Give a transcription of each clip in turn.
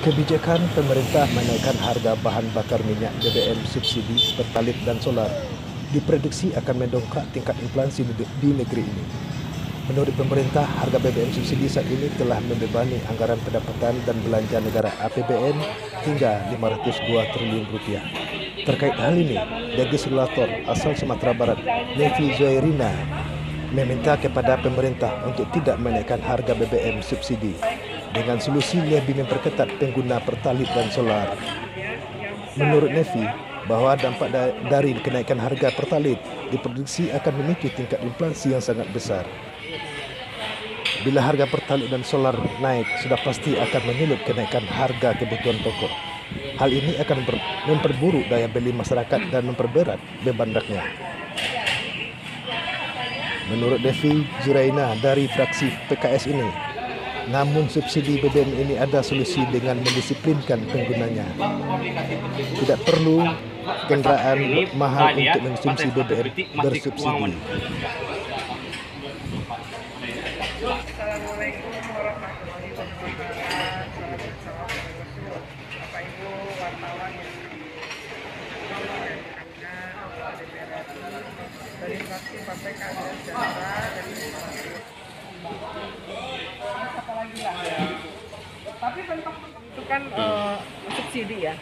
Kebijakan pemerintah menaikkan harga bahan bakar minyak BBM subsidi pertalit dan solar diprediksi akan mendongkrak tingkat inflasi di negeri ini. Menurut pemerintah, harga BBM subsidi saat ini telah membebani anggaran pendapatan dan belanja negara APBN hingga 502 triliun rupiah. Terkait hal ini, legislator asal Sumatera Barat, Nevi Zoerina, meminta kepada pemerintah untuk tidak menaikkan harga BBM subsidi dengan solusi lebih memperketat pengguna pertalit dan solar. Menurut Nevi, bahwa dampak dari kenaikan harga pertalit diprediksi akan memicu tingkat inflasi yang sangat besar. Bila harga pertalit dan solar naik, sudah pasti akan menyulut kenaikan harga kebutuhan pokok. Hal ini akan memperburuk daya beli masyarakat dan memperberat beban rakyat. Menurut Nevi Zoerina dari fraksi PKS ini, namun subsidi BBM ini ada solusi dengan mendisiplinkan penggunanya. Tidak perlu kendaraan mahal untuk mengkonsumsi BBM bersubsidi. Assalamualaikum warahmatullahi wabarakatuh. Bapak Ibu wartawan yang dari fraksi Partai Keadilan Sejahtera apa lagi lah ya. Tapi bentuk itu kan subsidi ya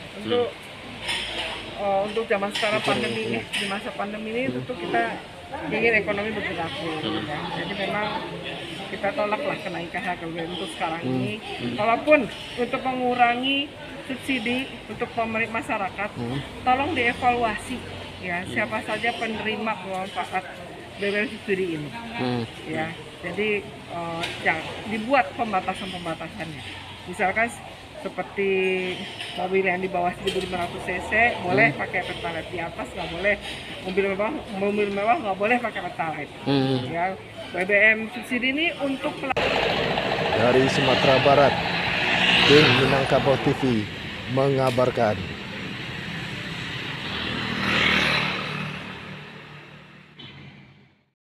untuk zaman sekarang pandemi ini, di masa pandemi ini tentu kita ingin ekonomi bergerak ya. Jadi memang kita tolaklah kenaikan harga BBM untuk sekarang ini. Walaupun untuk mengurangi subsidi untuk pemerintah masyarakat, tolong dievaluasi ya siapa saja penerima manfaat BBM subsidi ini. Ya, jadi dibuat pembatasan-pembatasannya. Misalkan seperti mobil yang di bawah 1.500 cc boleh pakai pertalite, di atas nggak boleh. Mobil mewah nggak boleh pakai pertalite. Ya, BBM subsidi ini untuk dari Sumatera Barat, tim Minangkabau TV mengabarkan.